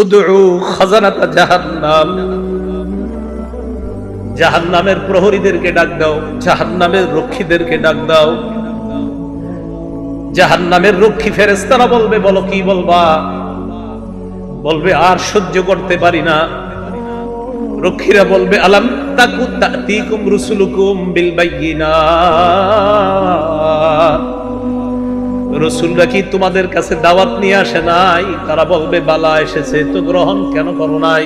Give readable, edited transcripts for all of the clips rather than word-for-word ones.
উদউ খাজানাতা জাহান্নাম, জাহান্নামের প্রহরীদেরকে ডাক দাও, জাহান্নামের রক্ষীদেরকে ডাক দাও। জাহান্নামের রক্ষী ফেরেশতারা বলবে, বলো কি বলবা? বলবে আর সহ্য করতে পারি না। রক্ষীরা বলবে, আলাম তাকু তাতিকুম রুসুলুকুম বিল বায়িনাত, রাসূলরা কি তোমাদের কাছে দাওয়াত নিয়ে আসে নাই? তারা বলবে, বালা এসেছে, তো গ্রহণ কেন করো নাই?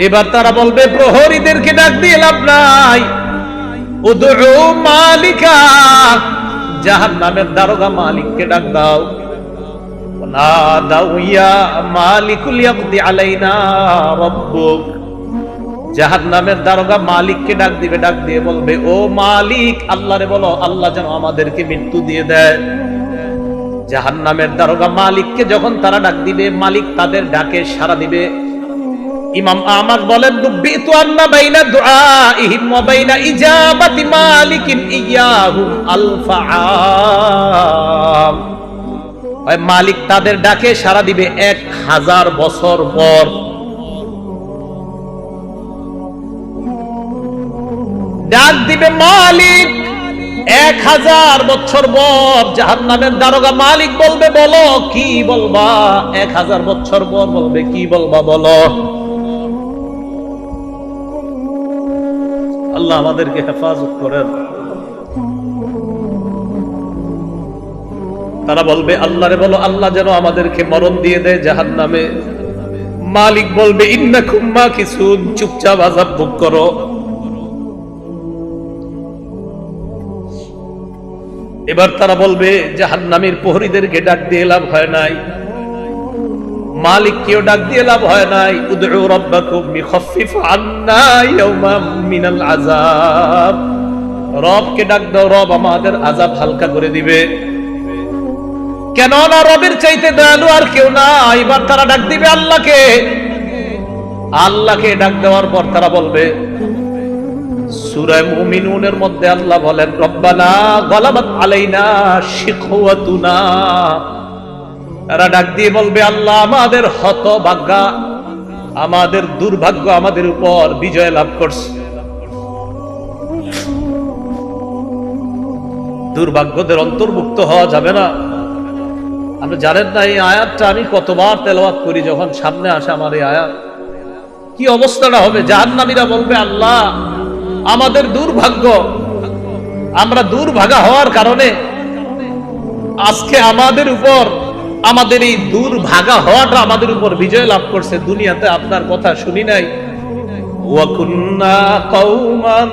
এবার তারা বলবে, প্রহরীদেরকে ডাক দিয়ে লাভ নাই, উদউ মালিকা, জাহান্নামের দারোগা মালিককে ডাক দাও। নাদাউ ইয়া মালিকুল ইয়াকদি আলাইনা রাব্বুক, জাহান্নামের দারোগা মালিককে ডাক দিবে, ডাক দিয়ে বলবে, ও মালিক, আল্লাহরে বলো আল্লাহ যেন আমাদেরকে মৃত্যু দিয়ে দেয়। জাহান্নামের দারোগা মালিককে যখন তারা ডাক দিবে, মালিক তাদের ডাকে সাড়া দিবে। ইমাম আহমদ বলেন, দুবিতু আন্না বাইনা দুআইহিম ওয়া বাইনা ইজাবাতি মালিকিন ইয়াহুম আলফাআম, মালিক তাদের ডাকে সাড়া দিবে 1000 বছর পর। ডাক দিবে মালিক 1000 বছর পর। জাহান্নামের দারোগা মালিক বলবে, বলো কি বলবা? 1000 বছর পর বলবে, কি বলবা বলো। আল্লাহ আমাদেরকে হেফাজত করেন। তারা বলবে, আল্লাহরে বলো আল্লাহ যেন আমাদেরকে মরণ দিয়ে দেয় জাহান্নামে। মালিক বলবে, ইন্নাকুম মাকিসুন, চুপচাপ আযাব ভোগ করো। এবার তারা বলবে, জাহান্নামের প্রহরীদেরকে ডাক দিয়ে লাভ হয় নাই, মালিককেও ডাক দিয়ে লাভ হয় নাই। উদউ রাব্বাকুম ইখাফফিফ আন্না ইয়াওমান মিনাল আযাব, রবকে ডাক দাও, রব আমাদের আযাব হালকা করে দিবে। কেন না রবের চাইতে দয়ালু আর কেউ না। এবার তারা ডাক দিবে আল্লাহকে। আল্লাহকে ডাক দেওয়ার পর তারা বলবে, সূরা মুমিনুনের মধ্যে আল্লাহ বলেন, রব্বানা গালাবাত আলাইনা শিকওয়াতুনা, তারা ডাক দিয়ে বলবে, আল্লাহ আমাদের হতভাগ্য, আমাদের দুর্ভাগ্য আমাদের উপর বিজয় লাভ করছে। দুর্ভাগ্যদের অন্তর্ভুক্ত হওয়া যাবে না। আপনি জানেন না এই আয়াতটা আমি কতবার তেলাওয়াত করি, যখন সামনে আসে আমার এই আয়াত, কি অবস্থাটা হবে। জাহান্নামীরা বলবে, আল্লাহ আমাদের দুর্ভাগ্য, আমরা দুর্ভাগা হওয়ার কারণে আজকে আমাদের উপর, আমাদের এই দুর্ভাগা হওয়াটা আমাদের উপর বিজয় লাভ করছে। দুনিয়াতে আপনার কথা শুনি নাই। ওয়া কুন্না কওমান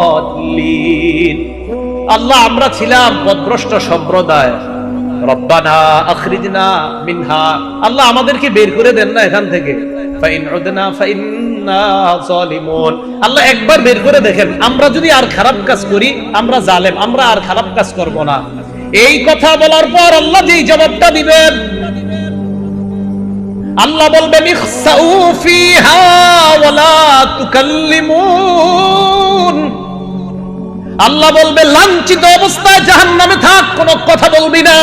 দাল্লিন, আল্লাহ আমরা ছিলাম পথভ্রষ্ট সম্প্রদায়। রব্বানা আখরিজনা মিনহা, আল্লাহ আমাদেরকে বের করে দেন না এখান থেকে। ফাইন উদনা ফাইন্না যালিমুন, আল্লাহ একবার বের করে দেখেন, আমরা যদি আর খারাপ কাজ করি, আমরা জালেম, আমরা আর খারাপ কাজ করব না। এই কথা বলার পর আল্লাহ যেই জবাবটা দিবেন, আল্লাহ বলবেন, ইখসাউ ফিহা ওয়ালা তুকাল্লিমুন, আল্লাহ বলবে লাঞ্ছিত অবস্থায় জাহান্নামে থাক, কোনো কথা বলবি না।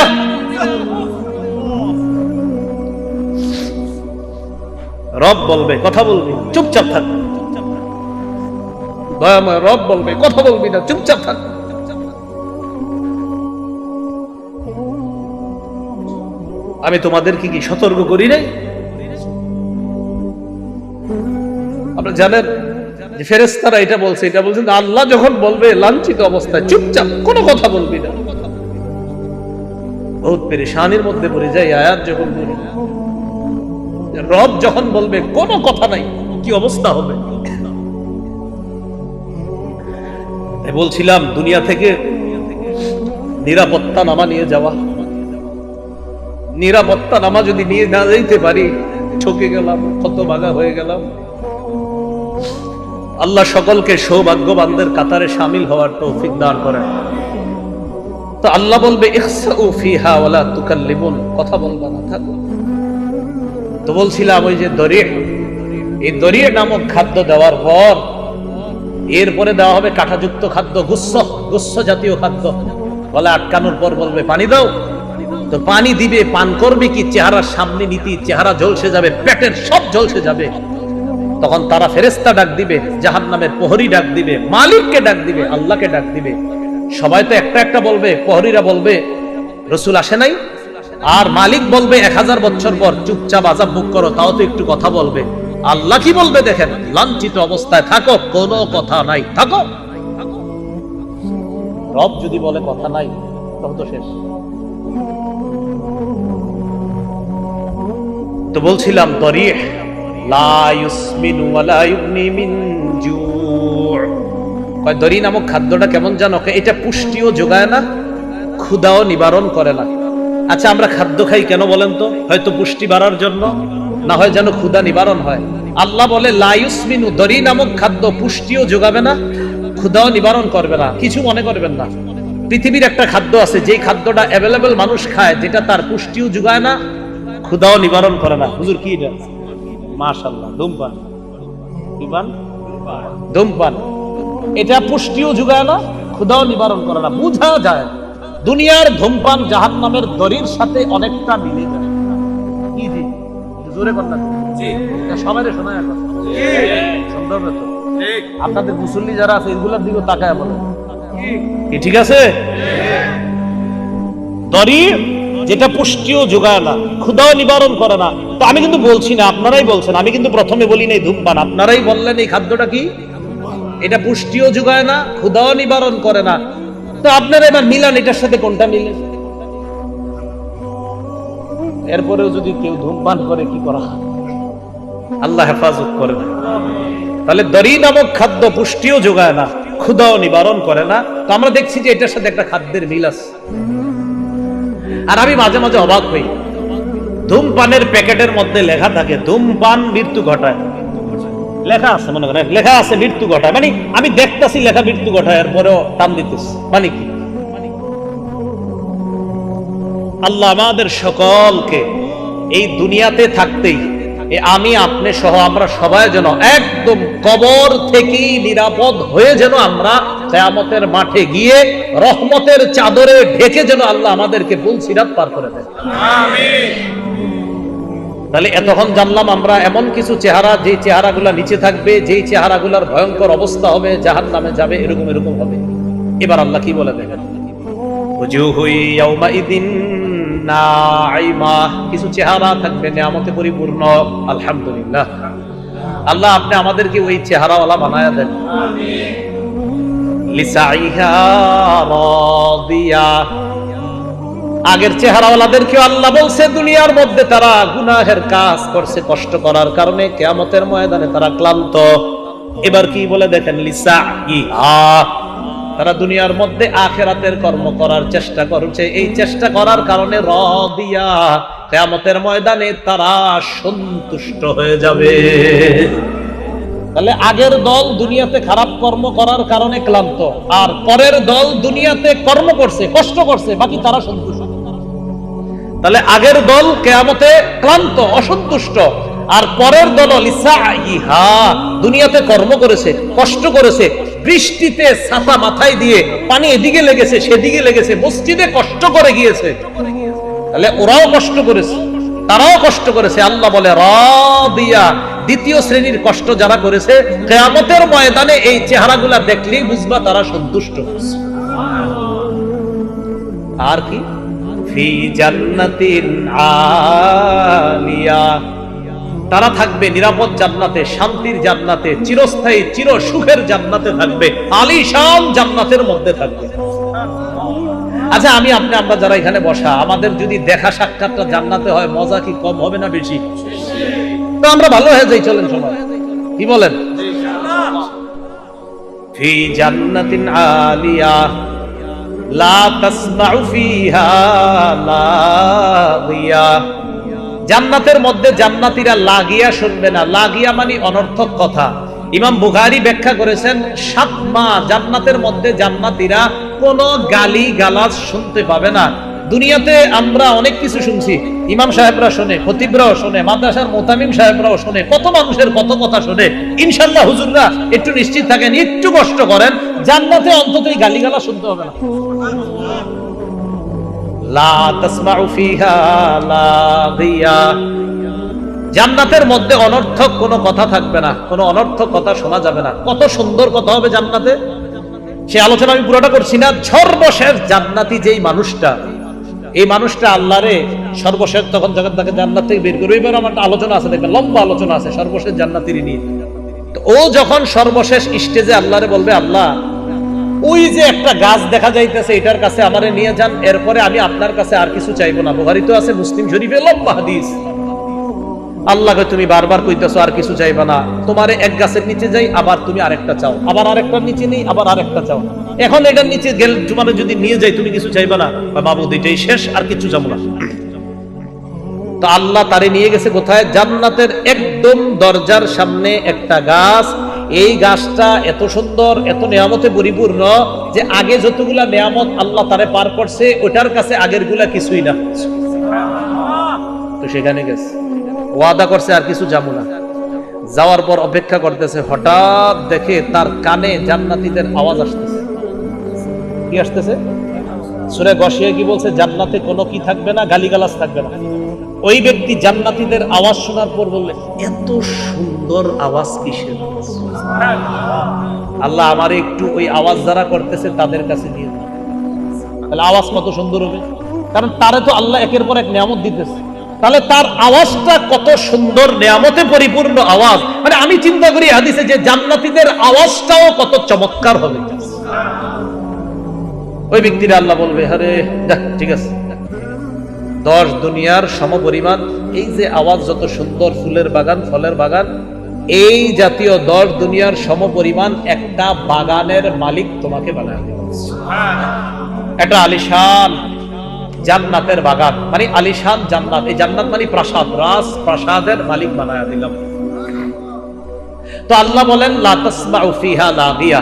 রব বলবে, কথা বলবি, চুপচাপ থাক। দয়াময় রব বলবে, কথা বলবি না, চুপচাপ থাক। আমি তোমাদেরকে কি সতর্ক করি নাই? আপনারা জানেন যে ফেরেশতারা এটা বলছে, এটা বলছেন আল্লাহ যখন বলবে লাঞ্ছিত অবস্থায় চুপচাপ, কোনো কথা বলবি না। বহুত পেরেশানির মধ্যে পড়ে যায় আয়াত যখন পড়ি। রব যখন বলবে কোনো কথা নাই, কি অবস্থা হবে। বলছিলাম দুনিয়া থেকে নিরাপত্তা নামা নিয়ে যাওয়া, নিরাপত্তা নামা যদি নিয়ে না যাইতে পারি, ঠকে গেলাম, হতভাগা হয়ে গেলাম। আল্লাহ সকলকে সৌভাগ্যবানদের কাতারে শামিল হওয়ার তৌফিক দান করেন। তো আল্লাহ বলবে, ইখসাউ ফিহা ওয়ালা তুকাল্লিমুন, কথা বলবা না, থাকো। তো বলছিলাম ওই যে দরিয়ে, এই দরিয়ে নামক খাদ্য দেওয়ার পর এরপরে দেওয়া হবে কাঁটাযুক্ত খাদ্য, গুচ্ছ জাতীয় খাদ্য। গলা আটকানোর পর বলবে, পানি দাও। তো পানি দিবে, পান করবে কি, চেহারার সামনে নীতি, চেহারা ঝলসে যাবে, পেটের সব ঝলসে যাবে। তখন তারা ফেরেশতা ডাক দিবে, জাহান্নামের প্রহরী ডাক দিবে, মালিককে ডাক দিবে, আল্লাহকে ডাক দিবে। সবাই তো একটা একটা বলবে, প্রহরীরা বলবে রাসূল আসে নাই, আর মালিক বলবে 1000 বছর পর চুপচাপ আযাব ভোগ করো, তাও তো একটু কথা বলবে। আল্লাহ কি বলবে দেখেন, লাঞ্ছিত অবস্থায় থাকো, কোনো কথা নাই, থাকো। রব যদি বলে কথা নাই, তখন তো শেষ। তো বলছিলাম দরিহ লা ইউসমিনু ওয়া লা ইউগনি মিন জু'। কয় দরি নামক খাদ্যটা কেমন জানো? এটা পুষ্টিও যোগায় না, ক্ষুধাও নিবারণ করে না। আচ্ছা, আমরা খাদ্য খাই কেন বলেন তো? হয়তো পুষ্টি বাড়ার জন্য, না হয় যেন ক্ষুধা নিবারণ হয়। আল্লাহ বলে লা ইউসমিনু, দরি নামক খাদ্য পুষ্টিও যোগাবে না, ক্ষুধাও নিবারণ করবে না। কিছু মনে করবেন না, পৃথিবীর একটা খাদ্য আছে যেই খাদ্যটা অ্যাভেলেবল মানুষ খায়, যেটা তার পুষ্টিও যোগায় না, ক্ষুধাও নিবারণ করে না। হুজুর কি এটা? মাশাআল্লাহ, ধূমপান। কি পান? ধূমপান। এটা পুষ্টিও যোগায় না, ক্ষুধাও নিবারণ করে না। বুঝা যায় দুনিয়ার ধূমপান জাহান্নামের দড়ির সাথে অনেকটা মিলে যায়। কি জি জোরে কথা জি, এটা সবাইরে শোনায় এখন জি, সুন্দর তো ঠিক। আপনাদের মুসল্লি যারা আছে এগুলোর দিকে তাকায় বলেন কি ঠিক আছে? দড়ি যেটা পুষ্টিও যোগায় না, ক্ষুধাও নিবারণ করে না। তো আমি কিন্তু বলছি না, আপনারাই বলছেন, আমি কিন্তু প্রথমে বলি নাই ধূমপান, আপনারাই বললেন এই খাদ্যটা কি, এটা পুষ্টিও যোগায় না, ক্ষুধাও নিবারণ করে না। তো আপনারা এবার মিলান এটার সাথে কোনটা মিলে। এরপরেও যদি কেউ ধূমপান করে কি করা, আল্লাহ হেফাজত করে না। তাহলে দড়ি নামক খাদ্য পুষ্টিও যোগায় না, ক্ষুধাও নিবারণ করে না। তো আমরা দেখছি যে এটার সাথে একটা খাদ্যের মিল আছে। আর আমি মাঝে মাঝে অবাক হই, ধূমপানের প্যাকেটের মধ্যে লেখা থাকে ধূমপান মৃত্যু ঘটায়, লেখা আছে, মনে করেন লেখা আছে মৃত্যু ঘটায়, মানে আমি দেখতেছি লেখা মৃত্যু ঘটায়, এরপরেও টান দিতেছি, মানে কি? আল্লাহ আমাদের সকলকে এই দুনিয়াতে থাকতেই আমি আপনি সহ আমরা সবাই যেন একদম কবর থেকে নিরাপদ হয়ে যেন আমরা কিয়ামতের মাঠে গিয়ে রহমতের চাদরে ঢেকে যেন আল্লাহ আমাদেরকে পুল সিরাত পার করে দেন, আমিন। তাহলে এতক্ষণ জানলাম আমরা এমন কিছু চেহারা, যে চেহারাগুলো নিচে থাকবে, যেই চেহারাগুলোর ভয়ঙ্কর অবস্থা হবে, জাহান্নামে যাবে, এরকম এরকম হবে। এবার আল্লাহ কি বলে দেখেন, ওয়াজুহু ইয়াউমাইদিন নাঈমা, কিছু চেহারা থাকবে নিয়ামতে পরিপূর্ণ। আলহামদুলিল্লাহ, আল্লাহ আপনি আমাদেরকে ওই চেহারাওয়ালা বানায়া দেন, আমিন। লিসাইহা রাদিয়া, আগের চেহারাওয়ালাদেরকে আল্লাহ বলছে দুনিয়ার মধ্যে তারা গুনাহের কাজ করছে, কষ্ট করার কারণে কিয়ামতের ময়দানে তারা ক্লান্ত। এবার কি বলে দেখেন, লিসাইহা, তারা দুনিয়ার মধ্যে আখিরাতের কর্ম করার চেষ্টা করছে, এই চেষ্টা করার কারণে রাদিয়া, কিয়ামতের ময়দানে তারা সন্তুষ্ট হয়ে যাবে। তাহলে আগের দল দুনিয়াতে খারাপ কর্ম করার কারণে ক্লান্ত, আর পরের দল দুনিয়াতে কর্ম করছে, কষ্ট করছে, বাকি তারা সন্তুষ্ট। তাহলে আগের দল কিয়ামতে ক্লান্ত, অসন্তুষ্ট, আর পরের দল লিসাইহা, দুনিয়াতে কর্ম করেছে, কষ্ট করেছে, বৃষ্টিতে ছাতা মাথায় দিয়ে পানি এদিকে লেগেছে সেদিকে লেগেছে, মসজিদে কষ্ট করে গিয়েছে, তাহলে ওরাও কষ্ট করেছে, তারাও কষ্ট করেছে। আল্লাহ বলে রাদিয়া, দ্বিতীয় শ্রেণীর কষ্ট যারা করেছে, কিয়ামতের ময়দানে এই চেহারাগুলা দেখলেই বুঝবা তারা সন্তুষ্ট হয়েছে। আর কি, ফি জান্নাতিন আলিয়া, তারা থাকবে নিরাপদ জান্নাতে, শান্তির জান্নাতে, চিরস্থায়ী চির সুখের জান্নাতে থাকবে, আলিশান জান্নাতের মধ্যে থাকবে। আচ্ছা, আমি আপনি আমরা যারা এখানে বসা, আমাদের যদি দেখা সাক্ষাৎটা জান্নাতে হয়, মজা কি কম হবে না বেশি? তো আমরা ভালো হয়ে যাই, চলেন সবাই, কি বলেন? ফি জান্নাতিন আলিয়া লা তাসমাউ ফিহা লাগিয়া, জান্নাতের মধ্যে জান্নাতীরা লাগিয়া শুনবে না। লাগিয়া মানে অনর্থক কথা। ইমাম বুখারী ব্যাখ্যা করেছেন, 7 মাস জান্নাতের মধ্যে জান্নাতীরা কোনো গালি গালাজ শুনতে পাবে না। দুনিয়াতে আমরা অনেক কিছু শুনছি, ইমাম সাহেবরা শুনে, খতিবরাও শুনে, মাদ্রাসার মুতামিম সাহেবরাও শুনে, কত মানুষের কত কথা শুনে। ইনশাআল্লাহ হুজুররা একটু নিশ্চিত থাকেন, একটু কষ্ট করেন, জান্নাতে অন্তত এই গালি গালাজ শুনতে হবে না। লা তাসমাউ ফিহা লাগিয়া, জান্নাতের মধ্যে অনর্থক কোনো কথা থাকবে না, কোনো অনর্থক কথা শোনা যাবে না। কত সুন্দর কথা হবে জান্নাতে, সে আলোচনা আমি পুরোটা করছি না। সর্বশেষ জান্নাতি যেই মানুষটা, এই মানুষটা আল্লাহরে সর্বশেষ তখন যখন তাকে জান্নাত থেকে বের করবে, এবার আমার আলোচনা আছে, দেখবেন লম্বা আলোচনা আছে সর্বশেষ জান্নাতির নিয়ে। তো ও যখন সর্বশেষ স্টেজে আল্লাহরে বলবে, আল্লাহ ওই যে একটা গাছ দেখা যাইতেছে, এটার কাছে আমারে নিয়ে যান, এরপরে আমি আপনার কাছে আর কিছু চাইবো না। বুখারী তো আছে, মুসলিম শরীফে লম্বা হাদিস। আল্লাহকে তুমি বারবার কইতেছো আর কিছু চাইবা না, তোমারে এক গাছের নিচে যাই, আবার তুমি আরেকটা চাও, আবার আরেকটার নিচে নেই, আবার আরেকটা চাও, এখন এটার নিচে গেল তোমারে যদি নিয়ে যাই তুমি কিছু চাইবা না, মাবুদ এটাই শেষ, আর কিছু চাবো না। তো আল্লাহ তারে নিয়ে গেছে কোথায়? জান্নাতের একদম দরজার সামনে একটা গাছ। এই গাছটা এত সুন্দর, এত নিয়ামতে পরিপূর্ণ যে আগে যতগুলা নিয়ামত আল্লাহ তারে পার করছে, ওটার কাছে আগের গুলা কিছুই না। তো সেখানে গেছে, ওয়াদা করছে আর কিছু যাবো না। যাওয়ার পর অপেক্ষা করতেছে, হঠাৎ দেখে তার কানে জান্নাতীদের আওয়াজ আসতেছে। কি আসতেছে? সূরা গাশিয়া কি বলছে? জান্নাতে কোনো কি থাকবে না, গালিগালাজ থাকবে না। ওই ব্যক্তি জান্নাতীদের আওয়াজ শোনার পর বললেন, এত সুন্দর আওয়াজ কিসের? আল্লাহ আমারে একটু ওই আওয়াজ যারা করতেছে তাদের কাছে নিয়ে যান। তাহলে আওয়াজ কত সুন্দর হবে, কারণ তারে তো আল্লাহ একের পর এক নিয়ামত দিতেছে। তাহলে তার আওয়াজটা কত সুন্দর, নিয়ামতে পরিপূর্ণ আওয়াজ। মানে আমি চিন্তা করি হাদিসে যে জান্নাতীদের আওয়াজটাও কত চমৎকার হবে। ওই ব্যক্তিরা আল্লাহ বলবে, আরে যাক ঠিক আছে, 10 দুনিয়ার সমপরিমাণ এই যে আওয়াজ, যত সুন্দর ফুলের বাগান, ফলের বাগান, এই জাতীয় 10 দুনিয়ার সমপরিমাণ একটা বাগানের মালিক তোমাকে বানায় দেবে। এটা আলিশান জান্নাতের বাগান, মানে আলিশান জান্নাত। এই জান্নাত মানে প্রাসাদ, রাজ প্রাসাদের মালিক বানায় দিলাম। তো আল্লাহ বলেন, লা তাসমাউ ফিহা লাগিয়া,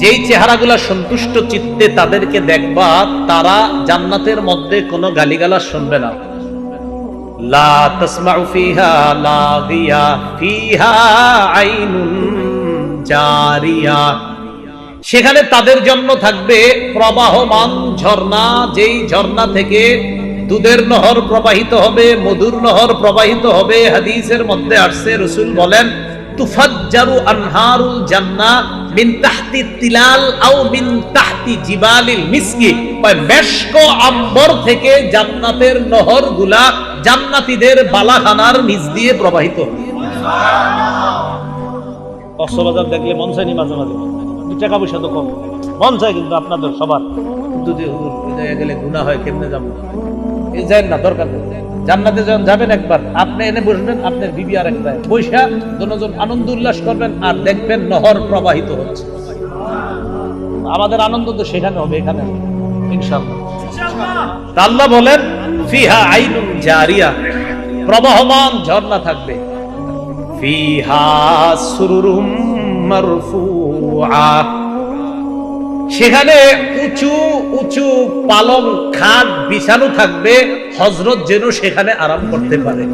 যেই চেহারাগুলা সন্তুষ্ট চিত্তে তাদেরকে দেখবা, তারা জান্নাতের মধ্যে কোনো গালিগালাজ শুনবে না। লা তাসমাউ ফিহা লাগিয়া ফিহা আইনুন জারিয়া, সেখানে তাদের জন্য থাকবে প্রবাহমান ঝর্ণা, যেই ঝর্ণা থেকে দুধের নহর প্রবাহিত হবে, মধুর নহর প্রবাহিত হবে। হাদিসের মধ্যে আসছে, রাসূল বলেন, তুফাজ্জারু আনহারুল জান্নাহ মিন তাহতি তিলাল আও মিন তাহতি জিবালিল মিসকি, মেশক আম্বর থেকে জান্নাতের নহরগুলা জান্নাতীদের বালাখানার নিচ দিয়ে প্রবাহিত। কক্সবাজার দেখলে মন চায়নি মাঝে মাঝে, টাকা পয়সা তো কম, মন চায় কিন্তু আপনাদের সবার, কিন্তু গেলে গুনাহ হয়, কেমনে যাবো? এই যায় না, দরকার নেই। জান্নাতে যখন যাবেন একবার, আপনি এনে বসবেন, আপনার বিবি আর একটা বৈশা দুজন আনন্দ উল্লাস করবেন, আর দেখবেন নহর প্রবাহিত হচ্ছে। আমাদের আনন্দ তো সেখানে হবে, এখানে ইনশাআল্লাহ। আল্লাহ বলেন, ফিহা আইনুন জারিয়া, প্রবাহমান ঝর্ণা থাকবে। ফিহা সুরুরুম মারফুআ, সেখানে উঁচু উঁচু পালং খাট বিছানো থাকবে, হযরত যেন সেখানে আরাম করতে পারে।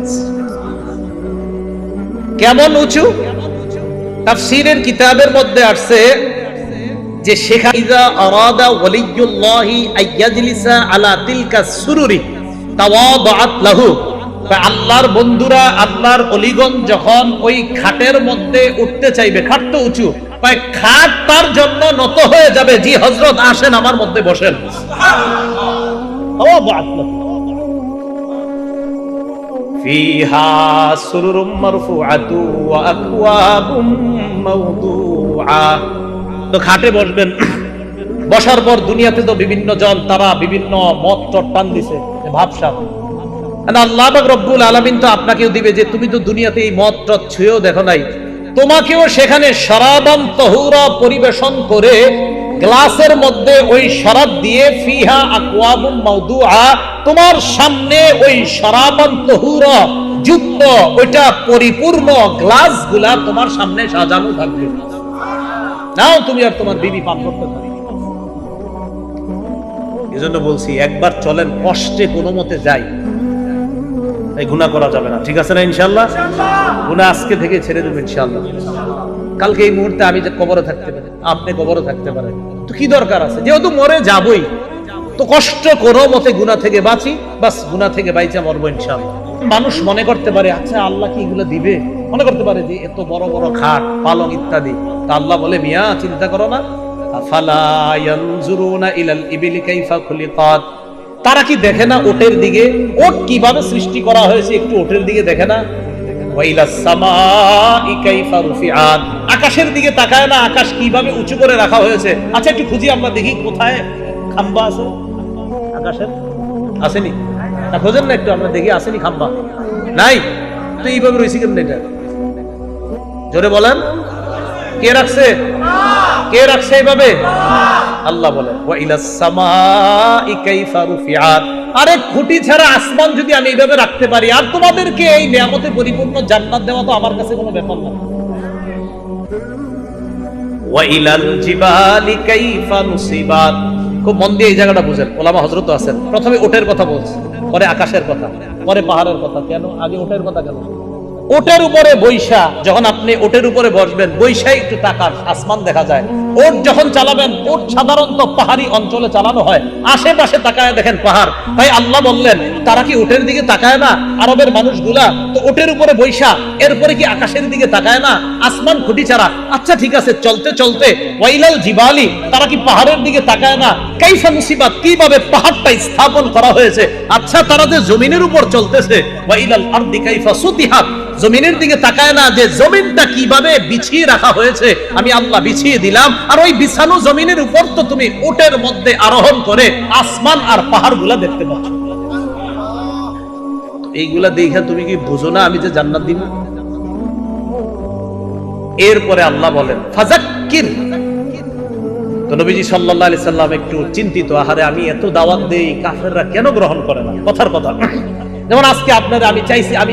কেমন উঁচু? তাফসীরের কিতাবের মধ্যে আসছে যে সেখানে ইযা আরাদা ওয়ালিয়ুল্লাহি আইয়াজলিসা আলা তিলকা সুরুরি তাওয়াদাত লাহু, আল্লাহর বন্ধুরা, আল্লাহর ওলিগণ যখন ওই খাটের মধ্যে উঠতে চাইবে, খাট তো উঁচু, খাট তার জন্য নত হয়ে যাবে, জি হযরত আসেন আমার মধ্যে বসেন। ফিহা সুরুরুম মারফুআতু ওয়া আকওয়াবুম মাওদুআ, তো খাটে বসবেন। বসার পর দুনিয়াতে তো বিভিন্ন জন, তারা বিভিন্ন মদ টট পান দিছে, ভাবসাব। আল্লাহ পাক রব্বুল আলামিন তো আপনাকেও দিবে যে তুমি তো দুনিয়াতে এই মদ টট ছুঁয়েও দেখো নাই, তোমাকেও সেখানে শরাবান তাহুরা পরিবেশন করে গ্লাসের মধ্যে ওই শরাব দিয়ে, ফিহা আকওয়াবুম মাওদুআ, তোমার সামনে ওই শরাবান তাহুরা যুক্ত ওইটা পরিপূর্ণ গ্লাসগুলা তোমার সামনে সাজানো থাকবে। নাও তুমি আর তোমার বিবি পান করতে পারো। এজন্য বলছি, একবার চলেন, কষ্টে কোনো মতে যাই, এই গুনাহ করা যাবে না, ঠিক আছে না? ইনশাআল্লাহ গুনাহ আজকে থেকে ছেড়ে দেব ইনশাআল্লাহ। কালকে এই মুহূর্তে আমি যে কবরে থাকতে পারি, আপনি কবরে থাকতে পারেন, তো কি দরকার আছে? যেহেতু মরে যাবই, তো কষ্ট কোনো মতে গুনাহ থেকে বাঁচি, বাস গুনাহ থেকে বাইচা মরবো ইনশাআল্লাহ। মানুষ মনে করতে পারে আচ্ছা আল্লাহ কি এগুলো দিবে, মনে করতে পারে যে এত বড় বড় খাট পালং ইত্যাদি। তা আল্লাহ বলে মিয়া চিন্তা করো না, আফালা ইয়ানজুরুনা ইলাল ইবিলি কাইফা খুলিকাত, তারা কি দেখে না ওটের দিকে, ওট কিভাবে সৃষ্টি করা হয়েছে, একটু ওটের দিকে দেখে না? ওয়াইলাস সামাই কাইফা রুফিআত, আকাশের দিকে তাকায় না, আকাশ কিভাবে উঁচু করে রাখা হয়েছে। আচ্ছা একটু খুঁজি আমরা দেখি কোথায় খাম্বা আছে আকাশের, আসেনি? না খোঁজেন না একটু, আমরা দেখি আসেনি খাম্বা, নাই তো এইভাবে রয়েছে কেন? এটা জোরে বলেন, কে রাখছে? কে রাখছে এইভাবে? আল্লাহ বলেন ওয়াইলাস সামাই কাইফা রুফিআত, আরে খুঁটি ছাড়া আসমান যদি আমি এইভাবে রাখতে পারি, আর তোমাদেরকে এই নিয়ামতে পরিপূর্ণ জান্নাত দেওয়া তো আমার কাছে কোনো ব্যাপার না। ওয়াইলাল জিবালি কাইফা নুসিবাত, খুব মন দিয়ে এই জায়গাটা বুঝেন, ওলামা হযরত আছেন। প্রথমে ওটের কথা বলছে, পরে আকাশের কথা, পরে পাহাড়ের কথা। কেন আগে ওটের কথা কেন? ওটের উপরে বৈশা, যখন আপনি ওটের উপরে বসবেন, বৈশাই একটু তাকান, আসমান দেখা যায়। ওট যখন চালাবেন, ওট সাধারণত পাহাড়ি অঞ্চলে চালানো হয়, আশেপাশে তাকায় দেখেন পাহাড়। তাই আল্লাহ বললেন তারা কি ওটের দিকে তাকায় না আরবের মানুষগুলা? তো ওটের উপরে বৈশা, এরপরে কি আকাশের দিকে তাকায় না? আসমান খুঁটি ছাড়া। আচ্ছা ঠিক আছে, চলতে চলতে ওয়াইলাল জিবালি, তারা কি পাহাড়ের দিকে তাকায় না? কাইফা মুসিবাত, কিভাবে পাহাড়টা স্থাপন করা হয়েছে। আচ্ছা তারা যে জমিনের উপর চলতেছে, ওয়াইলাল আরদি কাইফা সুতিহাত, জমিনের দিকে তাকায় না যে জমিনটা কিভাবে বিছিয়ে রাখা হয়েছে, আমি আল্লাহ বিছিয়ে দিলাম। আর ওই বিছানো জমিনের উপর তো তুমি ওটের মধ্যে আরোহণ করে আসমান আর পাহাড়গুলা দেখতে পাচ্ছ। এইগুলা দেখে তুমি কি বুঝো না আমি যে জান্নাত দিব? এরপরে আল্লাহ বলেন ফাযাক্কির, তো নবীজি সাল্লাল্লাহু আলাইহি সাল্লাম একটু চিন্তিত, আহারে আমি এত দাওয়াত দেই, কাফেররা কেন গ্রহণ করে না? কথার কথা, যেমন আজকে আপনারা আমি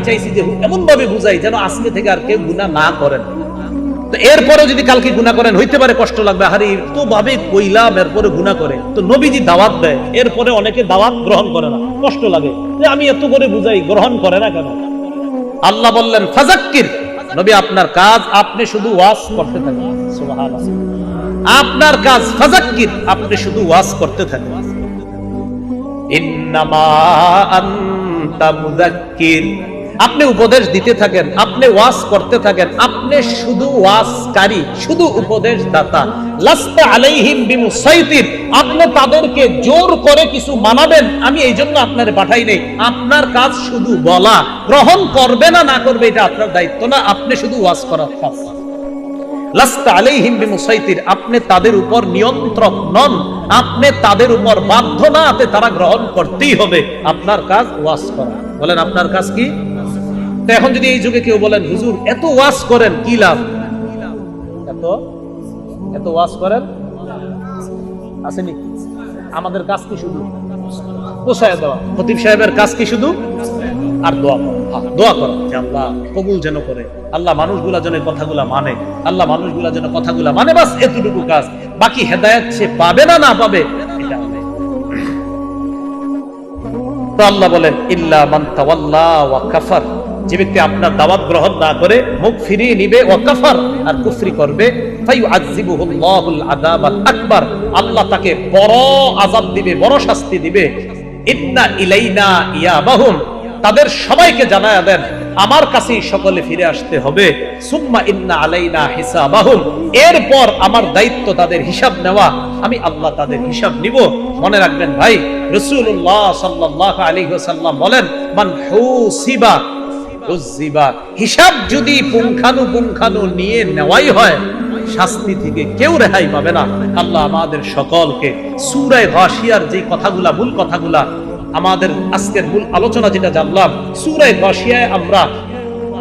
চাইছি যে এমন ভাবে বুঝাই যেন আজকে থেকে আর কেউ গুনাহ না করেন। তো এরপরে যদি কালকে গুনাহ করেন হইতে পারে কষ্ট লাগবে, আরে তো ভাবে কইলাম এরপরে গুনাহ করে। তো নবীজি দাওয়াত দেয়, এরপরে অনেকে দাওয়াত গ্রহণ করে না, কষ্ট লাগে যে আমি এত করে বুঝাই গ্রহণ করে না কেন? আল্লাহ বললেন ফাযাক্কির, নবী আপনার কাজ আপনি শুধু ওয়াজ করতে থাকেন। সুবহানাল্লাহ, আপনার কাজ ফাযাক্কির, আপনি শুধু ওয়াজ করতে থাকেন। ইন্নামা আনতা মুযাক্কির, আপনি উপদেশ দিতে থাকেন, আপনি ওয়াজ করতে থাকেন, আপনি শুধু ওয়াজকারী, শুধু উপদেশ দাতা। লাস্তা আলাইহিম বিমুসাইতির, আপনি তাদেরকে জোর করে কিছু মানাবেন আমি এই জন্য আপনারে পাঠাই নাই। আপনার কাজ শুধু বলা, গ্রহণ করবে না না করবে এটা আপনার দায়িত্ব না, আপনি শুধু ওয়াজ করার কাজ। লাস্তা আলাইহিম বিমুসাইতির, আপনি তাদের উপর নিয়ন্ত্রক নন, আপনি তাদের উপর বাধ্য না, তারা গ্রহণ করতেই হবে। আপনার কাজ ওয়াজ করা। বলেন আপনার কাজ কি? তো এখন যদি এই যুগে কেউ বলেন হুজুর এত ওয়াজ করেন কি লাভ, এত ওয়াজ করেন আসেনি, আমাদের কাজ কি শুধু পোষায় দেওয়া? খতিব সাহেবের কাজ কি শুধু? আর দোয়া করা, দোয়া করা যে আল্লাহ কবুল যেন করে, আল্লাহ মানুষগুলা যেন কথাগুলা মানে, আল্লাহ মানুষগুলা যেন কথাগুলা মানে, বাস এতটুকু কাজ। বাকি হেদায়েত সে পাবে না না পাবে এটা হবে। তো আল্লাহ বলেন ইল্লা মান তাওয়াল্লা ওয়া কাফার, যে ব্যক্তি আপনার দাওয়াত গ্রহণ না করে মুখ ফিরিয়ে নিবে, ওয়া কাফার আর কুফরি করবে, ফায়ুআযিবুহুল্লাহুল আযাবাল আকবার, আল্লাহ তাকে বড় আযাব দিবে, বড় শাস্তি দিবে। ইন্না ইলাইনা ইয়াবাহুম, তাদের সবাইকে জানায়া দেন আমার কাছেই সকলে ফিরে আসতে হবে। সুম্মা ইন্না আলাইনা হিসাবাহুম, এরপর আমার দায়িত্ব তাদের হিসাব নেওয়া, আমি আল্লাহ তাদের হিসাব নিব। মনে রাখবেন ভাই, রাসূলুল্লাহ সাল্লাল্লাহু আলাইহি ওয়াসাল্লাম বলেন মান হুসিবা উযিবা, হিসাব যদি পুঙ্খানু নিয়ে নেওয়াই হয় শাস্তি থেকে কেউ রেহাই পাবে না। আল্লাহ আমাদের সকলকে সূরা গাশিয়ার যে কথাগুলা, মূল কথাগুলা, আমাদের আজকের মূল আলোচনা যেটা জানলাম, সূরা গাশিয়ায় আমরা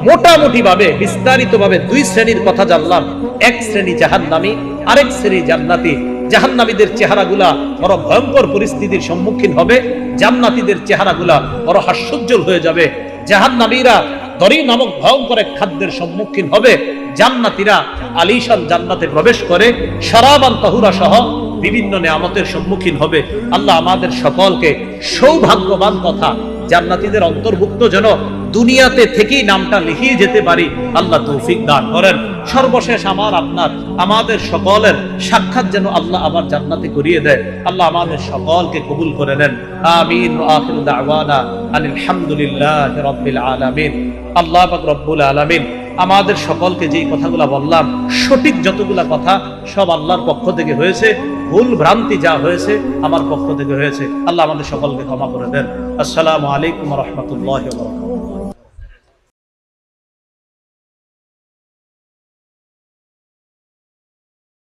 মোটামুটি ভাবে বিস্তারিত ভাবে দুই শ্রেণীর কথা জানলাম। এক শ্রেণী জাহান্নামী, আরেক শ্রেণী জান্নাতি। জাহান্নামীদের চেহারাগুলা বড় ভয়ঙ্কর পরিস্থিতির সম্মুখীন হবে, জান্নাতীদের চেহারাগুলা বড় হাস্যোজ্জ্বল হয়ে যাবে। জাহান্নামীরা দরি নামক ভয়ঙ্কর এক খাদ্যের সম্মুখীন হবে, জান্নাতীরা আলিশান জান্নাতে প্রবেশ করে শরাবান তাহুরা সহ বিভিন্ন নিয়ামতের সম্মুখীন হবে। আল্লাহ আমাদের সকলকে সৌভাগ্যবান কথা জান্নাতীদের অন্তর্ভুক্ত যেন দুনিয়াতে থেকেই নামটা লিখিয়ে যেতে পারি। আল্লাহ তৌফিক দান করেন। সর্বশেষ আমার আপনার আমাদের সকলের সাক্ষাৎ যেন আল্লাহ আবার জান্নাতে করিয়ে দেয়। আল্লাহ আমাদের সকলকে কবুল করে নেন। আমিন। ওয়া আখিরু দাওয়ানা আনিল হামদুলিল্লাহি রাব্বিল আলামিন। আল্লাহ পাক রব্বুল আলামিন আমাদের সকলকে যেই কথাগুলো বললাম, সঠিক যতগুলা কথা সব আল্লাহর পক্ষ থেকে হয়েছে, ভুল ভ্রান্তি যা হয়েছে আমার পক্ষ থেকে হয়েছে। আল্লাহ আমাদের সকলকে ক্ষমা করে দেন। আসসালামু আলাইকুম ওয়া রাহমাতুল্লাহি ওয়া বারাকাতুহু।